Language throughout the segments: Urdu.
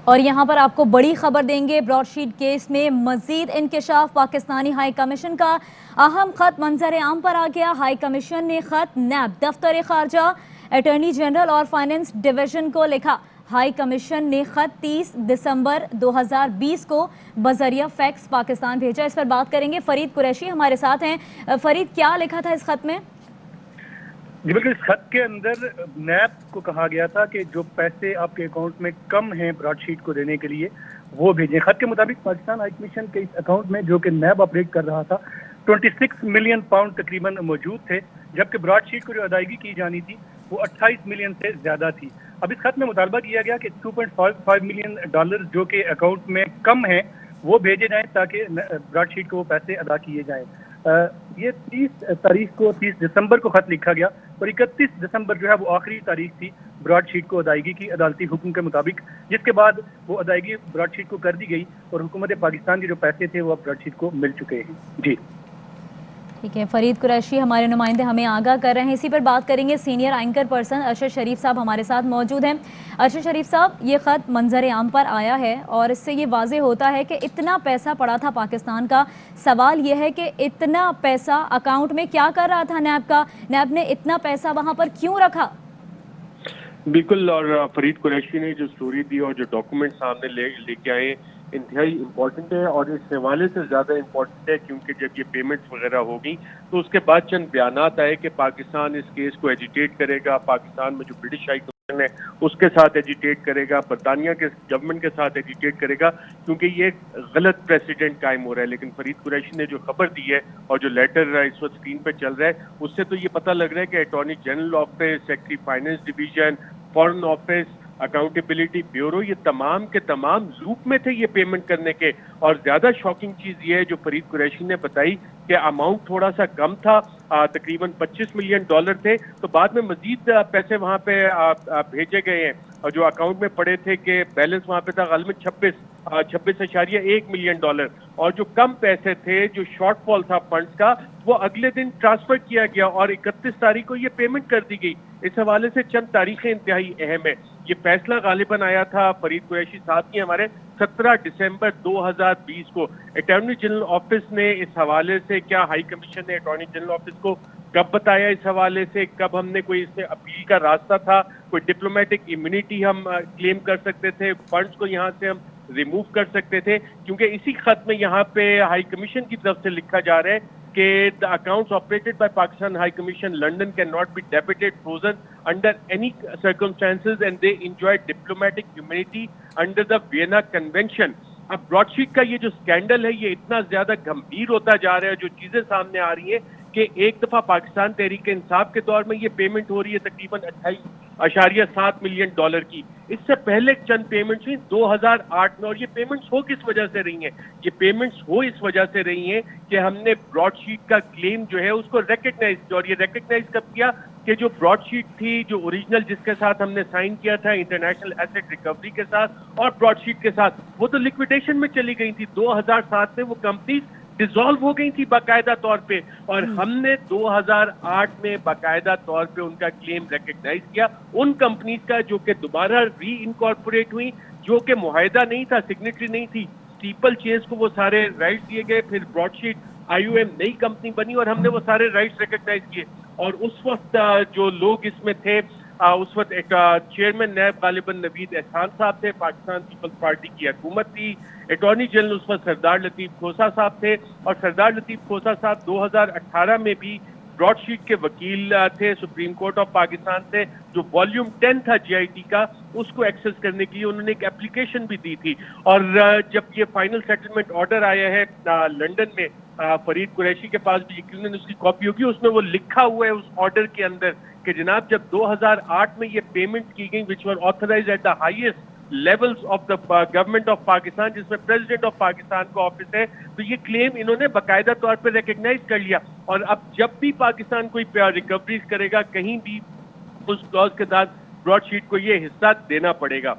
اور یہاں پر آپ کو بڑی خبر دیں گے، براڈ شیٹ کیس میں مزید انکشاف۔ پاکستانی ہائی کمیشن کا اہم خط منظر عام پر آ گیا۔ ہائی کمیشن نے خط نیب، دفتر خارجہ، اٹارنی جنرل اور فائنانس ڈویژن کو لکھا۔ ہائی کمیشن نے خط 30 دسمبر 2020 کو بذریعہ فیکس پاکستان بھیجا۔ اس پر بات کریں گے، فرید قریشی ہمارے ساتھ ہیں۔ فرید، کیا لکھا تھا اس خط میں؟ جی بالکل، اس خط کے اندر نیب کو کہا گیا تھا کہ جو پیسے آپ کے اکاؤنٹ میں کم ہیں براڈ شیٹ کو دینے کے لیے وہ بھیجیں۔ خط کے مطابق پاکستان ہائی کمیشن کے اس اکاؤنٹ میں جو کہ نیب آپریٹ کر رہا تھا 26 ملین پاؤنڈ تقریباً موجود تھے، جبکہ براڈ شیٹ کو جو ادائیگی کی جانی تھی وہ 28 ملین سے زیادہ تھی۔ اب اس خط میں مطالبہ کیا گیا کہ $2.55 ملین جو کہ اکاؤنٹ میں کم ہیں وہ بھیجے جائیں تاکہ براڈ شیٹ کو وہ پیسے ادا کیے جائیں۔ یہ 30 دسمبر کو خط لکھا گیا اور 31 دسمبر جو ہے وہ آخری تاریخ تھی براڈ شیٹ کو ادائیگی کی عدالتی حکم کے مطابق، جس کے بعد وہ ادائیگی براڈ شیٹ کو کر دی گئی اور حکومت پاکستان کے جو پیسے تھے وہ اب براڈ شیٹ کو مل چکے ہیں۔ جی ٹھیک ہے، فرید قریشی ہمارے نمائندے ہمیں آگاہ کر رہے ہیں۔ اسی پر بات کریں گے، سینئر اینکر پرسن ارشد شریف صاحب ہمارے ساتھ موجود ہیں۔ ارشد شریف صاحب، یہ خط منظر عام پر آیا ہے اور اس سے یہ واضح ہوتا ہے کہ اتنا پیسہ پڑا تھا پاکستان کا۔ سوال یہ ہے کہ اتنا پیسہ اکاؤنٹ میں کیا کر رہا تھا نیب کا؟ نیب نے اتنا پیسہ وہاں پر کیوں رکھا؟ بالکل، اور فرید قریشی نے جو سٹوری دی اور جو ڈاکومنٹ سامنے لے کے آئے انتہائی امپورٹنٹ ہے، اور اس حوالے سے زیادہ امپورٹنٹ ہے کیونکہ جب یہ پیمنٹس وغیرہ ہوگی تو اس کے بعد چند بیانات آئے کہ پاکستان اس کیس کو ایجیٹیٹ کرے گا، پاکستان میں جو برٹش ہائی کمیشن ہے اس کے ساتھ ایجیٹیٹ کرے گا، برطانیہ کے گورنمنٹ کے ساتھ ایجیٹیٹ کرے گا، کیونکہ یہ ایک غلط پریسیڈنٹ قائم ہو رہا ہے۔ لیکن فرید قریشی نے جو خبر دی ہے اور جو لیٹر اس وقت اسکرین پہ چل رہا ہے اس سے تو یہ پتہ لگ رہا ہے کہ attorney general office, secretary finance division, foreign office, accountability bureau, یہ تمام کے تمام لوپ میں تھے یہ پیمنٹ کرنے کے۔ اور زیادہ شاکنگ چیز یہ ہے جو فرید قریشی نے بتائی کہ اماؤنٹ تھوڑا سا کم تھا، تقریباً $25 ملین تھے، تو بعد میں مزید پیسے وہاں پہ بھیجے گئے ہیں، اور جو اکاؤنٹ میں پڑے تھے کہ بیلنس وہاں پہ تھا غالباً 26.1 ملین ڈالر، اور جو کم پیسے تھے، جو شارٹ فال تھا فنڈز کا، وہ اگلے دن ٹرانسفر کیا گیا اور 31 تاریخ کو یہ پیمنٹ کر دی گئی۔ اس حوالے سے چند تاریخیں انتہائی اہم ہے۔ یہ فیصلہ غالباً آیا تھا، فرید قریشی صاحب کی ہمارے 17 دسمبر 2020 کو۔ اٹارنی جنرل آفس نے اس حوالے سے، کیا ہائی کمیشن نے اٹارنی جنرل آفس کو کب بتایا اس حوالے سے، کب ہم نے کوئی اس میں اپیل کا راستہ تھا، کوئی ڈپلومیٹک امیونٹی ہم کلیم کر سکتے تھے، فنڈز کو یہاں سے ہم ریموو کر سکتے تھے، کیونکہ اسی خط میں یہاں پہ ہائی کمیشن کی طرف سے لکھا جا رہا ہے کہ the accounts operated by Pakistan High Commission London cannot be debited, frozen under any circumstances, and they enjoy diplomatic immunity under the Vienna Convention۔ اب براڈ شیٹ کا یہ جو سکینڈل ہے یہ اتنا زیادہ گمبھیر ہوتا جا رہا ہے، جو چیزیں سامنے آ رہی ہیں کہ ایک دفعہ پاکستان تحریک انصاف کے دور میں یہ پیمنٹ ہو رہی ہے تقریباً 28.7 ملین ڈالر کی۔ اس سے پہلے چند پیمنٹس ہوئی 2008 میں، اور یہ پیمنٹس ہو کس وجہ سے رہی ہیں؟ یہ پیمنٹس ہو اس وجہ سے رہی ہیں کہ ہم نے براڈ شیٹ کا کلیم جو ہے اس کو ریکگنائز کیا، اور یہ ریکگنائز کب کیا کہ جو براڈ شیٹ تھی، جو اوریجنل جس کے ساتھ ہم نے سائن کیا تھا انٹرنیشنل ایسٹ ریکوری کے ساتھ اور براڈ شیٹ کے ساتھ، وہ تو لیکویڈیشن میں چلی گئی تھی۔ 2007 میں وہ کمپنیز ڈیزالو ہو گئی تھی باقاعدہ طور پہ، اور ہم نے 2008 میں باقاعدہ طور پہ ان کا کلیم ریکگنائز کیا، ان کمپنیز کا جو کہ دوبارہ ری انکارپوریٹ ہوئی، جو کہ معاہدہ نہیں تھا، سگنیٹری نہیں تھی، اسٹیپل چیز کو وہ سارے رائٹس دیے گئے، پھر براڈ شیٹ IOM نئی کمپنی بنی اور ہم نے وہ سارے رائٹس ریکگنائز کیے۔ اور اس وقت جو لوگ اس میں تھے، اس وقت ایک چیئرمین نیب غالباً نوید احسان صاحب تھے، پاکستان پیپلز پارٹی کی حکومت تھی، اٹارنی جنرل اس وقت سردار لطیف کھوسہ صاحب تھے، اور سردار لطیف کھوسہ صاحب 2018 میں بھی براڈ شیٹ کے وکیل تھے سپریم کورٹ آف پاکستان سے۔ جو والیوم 10 تھا GIT کا، اس کو ایکسس کرنے کے لیے انہوں نے ایک اپلیکیشن بھی دی تھی، اور جب یہ فائنل سیٹلمنٹ آرڈر آیا ہے لنڈن میں، فرید قریشی کے پاس بھی یقیناً اس کی کاپی ہوگی، اس میں وہ لکھا ہوا ہے اس آرڈر کے اندر کہ جناب جب 2008 میں یہ پیمنٹ کی گئی which were authorized at the highest levels of the government of Pakistan, جس میں پریزیڈنٹ آف پاکستان کا آفس ہے، تو یہ کلیم انہوں نے باقاعدہ طور پہ ریکگنائز کر لیا۔ اور اب جب بھی پاکستان کوئی ریکوریز کرے گا کہیں بھی، اس کلاز کے ساتھ براڈ شیٹ کو یہ حصہ دینا پڑے گا۔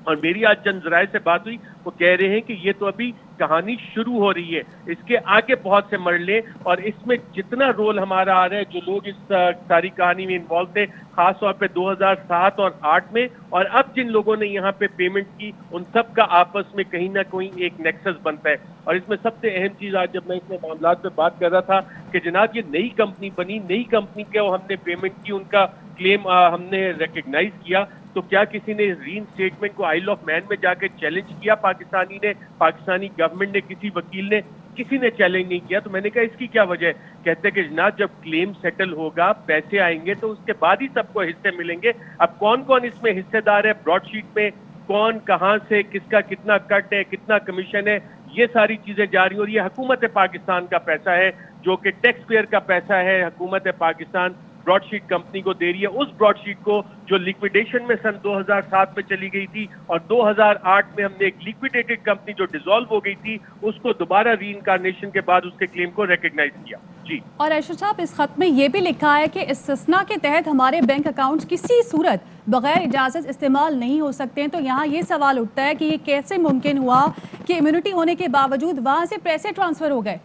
اور میری آج چند ذرائع سے بات ہوئی، وہ کہہ رہے ہیں کہ یہ تو ابھی کہانی شروع ہو رہی ہے. اس کے آگے بہت سے مرحلے اور اس میں جتنا رول ہمارا آ رہا ہے, جو لوگ اس ساری کہانی میں انوالو تھے خاص طور پہ 2007 اور 2008 میں, اور اب جن لوگوں نے یہاں پہ پیمنٹ کی, ان سب کا آپس میں کہیں نہ کہیں ایک نیکسس بنتا ہے. اور اس میں سب سے اہم چیز آج جب میں اس میں معاملات پہ بات کر رہا تھا کہ جناب یہ نئی کمپنی بنی, نئی کمپنی کو ہم نے پیمنٹ کی, ان کا کلیم ہم نے ریکگنائز کیا, تو کیا کسی نے ری انسٹیٹمنٹ کو آئل آف مین میں جا کے چیلنج کیا؟ پاکستانی نے, پاکستانی گورنمنٹ نے, کسی وکیل نے, کسی نے چیلنج نہیں کیا. تو میں نے کہا اس کی کیا وجہ ہے؟ کہتے ہیں کہ جناب جب کلیم سیٹل ہوگا, پیسے آئیں گے, تو اس کے بعد ہی سب کو حصے ملیں گے. اب کون کون اس میں حصے دار ہے براڈ شیٹ میں, کون کہاں سے, کس کا کتنا کٹ ہے, کتنا کمیشن ہے, یہ ساری چیزیں جاری ہو رہی ہے. حکومت پاکستان کا پیسہ ہے جو کہ ٹیکس پیئر کا پیسہ ہے. حکومت پاکستان براڈ شیٹ کمپنی کو دے رہی ہے, اس براڈ شیٹ کو جو لیکویڈیشن میں سن 2007 میں چلی گئی تھی, اور 2008 میں ہم نے ایک لیکویڈیٹڈ کمپنی جو ڈیزالو ہو گئی تھی اس کو دوبارہ ری انکارنیشن کے بعد اس کے کلیم کو ریکگنائز کیا. جی. اور ارشد صاحب, اس خط میں یہ بھی لکھا ہے کہ استثناء کے تحت ہمارے بینک اکاؤنٹس کسی صورت بغیر اجازت استعمال نہیں ہو سکتے ہیں. تو یہاں یہ سوال اٹھتا ہے کہ یہ کیسے ممکن ہوا کہ امیونٹی ہونے کے باوجود وہاں سے پیسے ٹرانسفر ہو گئے؟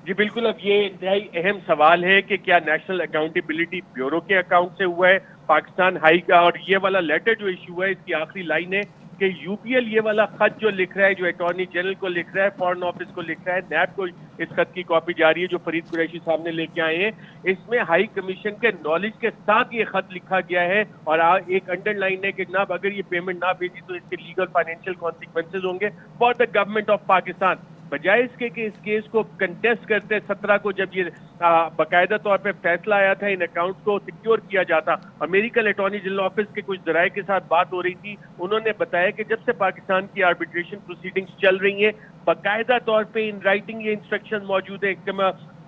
جی بالکل. اب یہ انتہائی اہم سوال ہے کہ کیا نیشنل اکاؤنٹیبلٹی بیورو کے اکاؤنٹ سے ہوا ہے پاکستان ہائی کا, اور یہ والا لیٹر جو ایشو ہے اس کی آخری لائن ہے کہ یو پی ایل یہ والا خط جو لکھ رہا ہے, جو اٹارنی جنرل کو لکھ رہا ہے, فارن آفس کو لکھ رہا ہے, نیب کو اس خط کی کاپی جاری ہے جو فرید قریشی صاحب نے لے کے آئے ہیں, اس میں ہائی کمیشن کے نالج کے ساتھ یہ خط لکھا گیا ہے. اور ایک انڈر لائن ہے کہ جناب اگر یہ پیمنٹ نہ بھیجی تو اس کے لیگل فائنینشیل کانسیکوینسز ہوں گے for the government of Pakistan. بجائے اس کے کہ اس کیس کو کنٹیسٹ کرتے 17 کو جب یہ باقاعدہ طور پہ فیصلہ آیا تھا, ان اکاؤنٹس کو سیکیور کیا جاتا, اور میری کل اٹارنی جنرل آفس کے کچھ ذرائع کے ساتھ بات ہو رہی تھی, انہوں نے بتایا کہ جب سے پاکستان کی آربیٹریشن پروسیڈنگز چل رہی ہیں باقاعدہ طور پہ ان رائٹنگ یہ انسٹرکشن موجود ہے,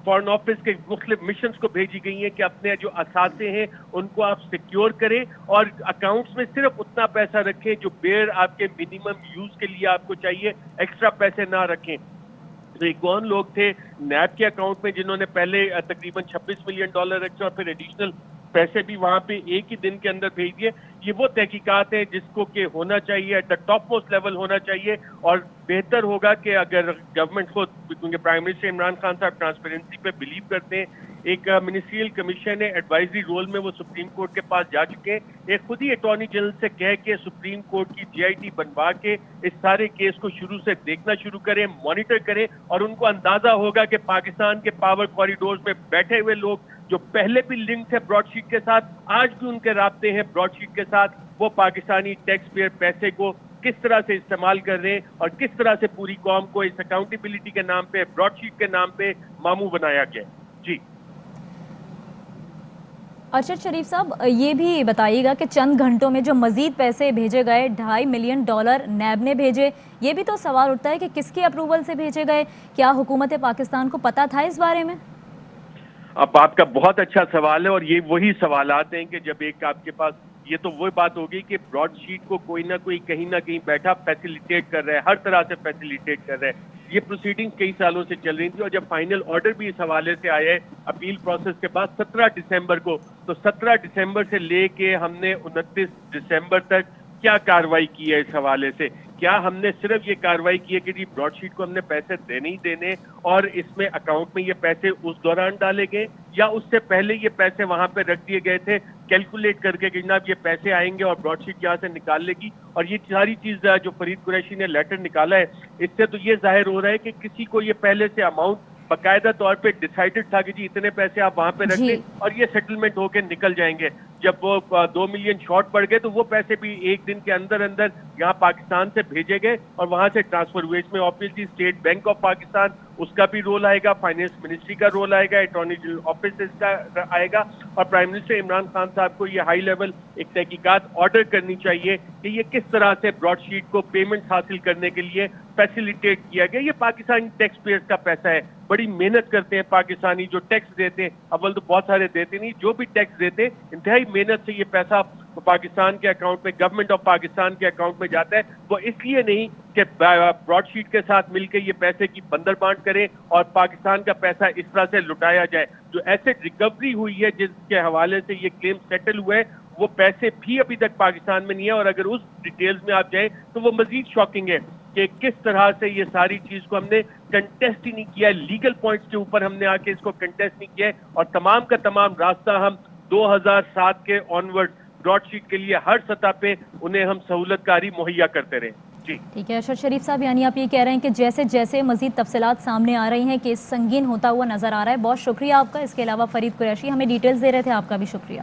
فارن آفس کے مختلف مشنز کو بھیجی گئی ہیں کہ اپنے جو اثاثے ہیں ان کو آپ سیکیور کریں اور اکاؤنٹس میں صرف اتنا پیسہ رکھیں جو بیئر آپ کے منیمم یوز کے لیے آپ کو چاہیے, ایکسٹرا پیسے نہ رکھیں. تو یہ کون لوگ تھے نیب کے اکاؤنٹ میں جنہوں نے پہلے تقریباً $26 ملین رکھے اور پھر ایڈیشنل پیسے بھی وہاں پہ ایک ہی دن کے اندر بھیج دیے؟ یہ وہ تحقیقات ہیں جس کو کہ ہونا چاہیے, at the top most level ہونا چاہیے. اور بہتر ہوگا کہ اگر گورنمنٹ کو, کیونکہ پرائم منسٹر عمران خان صاحب ٹرانسپیرنسی پہ بلیو کرتے ہیں, ایک منسٹریل کمیشن ہے ایڈوائزری رول میں, وہ سپریم کورٹ کے پاس جا چکے ہیں, ایک خود ہی اٹارنی جنرل سے کہہ کے سپریم کورٹ کی جی آئی ٹی بنوا کے اس سارے کیس کو شروع سے دیکھنا شروع کریں, مانیٹر کریں, اور ان کو اندازہ ہوگا کہ پاکستان کے پاور کوریڈورز میں بیٹھے ہوئے لوگ جو پہلے بھی لنک تھے براڈ شیٹ کے ساتھ, آج بھی ان کے رابطے ہیں براڈ شیٹ کے ساتھ, وہ پاکستانی ٹیکس پیئر پیسے کو کس طرح سے استعمال کر رہے ہیں اور کس طرح سے پوری قوم کو اس اکاؤنٹیبلٹی کے نام پہ, براڈ شیٹ کے نام پہ ماموں بنایا گیا. جی. ارشد شریف صاحب, یہ بھی بتائیے گا کہ چند گھنٹوں میں جو مزید پیسے بھیجے گئے $2.5 ملین نیب نے بھیجے, یہ بھی تو سوال اٹھتا ہے کہ کس کے اپروول سے بھیجے گئے؟ کیا حکومت پاکستان کو پتہ تھا اس بارے میں؟ اب آپ کا بہت اچھا سوال ہے, اور یہ وہی سوالات ہیں کہ جب ایک آپ کے پاس, یہ تو وہ بات ہوگی کہ براڈ شیٹ کو کوئی نہ کوئی کہیں نہ کہیں بیٹھا فیسیلیٹیٹ کر رہا ہے, ہر طرح سے فیسیلیٹیٹ کر رہا ہے. یہ پروسیڈنگ کئی سالوں سے چل رہی تھی, اور جب فائنل آرڈر بھی اس حوالے سے آیا ہے اپیل پروسیس کے بعد 17 دسمبر کو, تو 17 دسمبر سے لے کے ہم نے 29 دسمبر تک کیا کارروائی کی ہے اس حوالے سے؟ کیا ہم نے صرف یہ کارروائی کی ہے کہ جی براڈ شیٹ کو ہم نے پیسے دینے ہی دینے اور اس میں اکاؤنٹ میں یہ پیسے اس دوران ڈالے گئے, یا اس سے پہلے یہ پیسے وہاں پہ رکھ دیے گئے تھے کیلکولیٹ کر کے کہ جناب یہ پیسے آئیں گے اور براڈ شیٹ یہاں سے نکال لے گی؟ اور یہ ساری چیز جو فرید قریشی نے لیٹر نکالا ہے, اس سے تو یہ ظاہر ہو رہا ہے کہ کسی کو یہ پہلے سے اماؤنٹ باقاعدہ طور پہ ڈیسائیڈڈ تھا کہ جی اتنے پیسے آپ وہاں پہ رکھ دیں اور یہ سیٹلمنٹ ہو کے نکل جائیں گے. جب وہ 2 ملین شارٹ پڑ گئے تو وہ پیسے بھی ایک دن کے اندر اندر یہاں پاکستان سے بھیجے گئے اور وہاں سے ٹرانسفر ہوئے. اس میں obviously state bank of Pakistan, اس کا بھی رول آئے گا, فائنینس منسٹری کا رول آئے گا, اٹارنی جنرل آفس کا آئے گا, اور پرائم منسٹر عمران خان صاحب کو یہ ہائی لیول ایک تحقیقات آرڈر کرنی چاہیے کہ یہ کس طرح سے براڈ شیٹ کو پیمنٹ حاصل کرنے کے لیے فیسیلیٹیٹ کیا گیا. یہ پاکستانی ٹیکس پیئرز کا پیسہ ہے, بڑی محنت کرتے ہیں پاکستانی جو ٹیکس دیتے ہیں, اول تو بہت سارے دیتے نہیں, جو بھی ٹیکس دیتے انتہائی محنت سے یہ پیسہ پاکستان کے اکاؤنٹ میں, گورنمنٹ آف پاکستان کے اکاؤنٹ میں جاتا ہے. وہ اس لیے نہیں کہ براڈ شیٹ کے ساتھ مل کے یہ پیسے کی بندر بانٹ کریں اور پاکستان کا پیسہ اس طرح سے لٹایا جائے. جو ایسٹ ریکوری ہوئی ہے جس کے حوالے سے یہ کلیم سیٹل ہوئے, وہ پیسے بھی ابھی تک پاکستان میں نہیں ہے, اور اگر اس ڈیٹیلز میں آپ جائیں تو وہ مزید شاکنگ ہے. کہ کس طرح سے یہ ساری چیز کو ہم نے کنٹیسٹ ہی نہیں کیا ہے، لیگل پوائنٹس کے اوپر ہم نے آ کے اس کو کنٹیسٹ نہیں کیا ہے، اور تمام کا تمام راستہ ہم 2007 کے آنورڈ براڈ شیٹ کے لیے ہر سطح پہ انہیں ہم سہولت کاری مہیا کرتے رہے. جی ٹھیک ہے ارشد شریف صاحب، یعنی آپ یہ کہہ رہے ہیں کہ جیسے جیسے مزید تفصیلات سامنے آ رہی ہیں کیس سنگین ہوتا ہوا نظر آ رہا ہے. بہت شکریہ آپ کا. اس کے علاوہ فرید قریشی ہمیں ڈیٹیلز دے رہے تھے، آپ کا بھی شکریہ.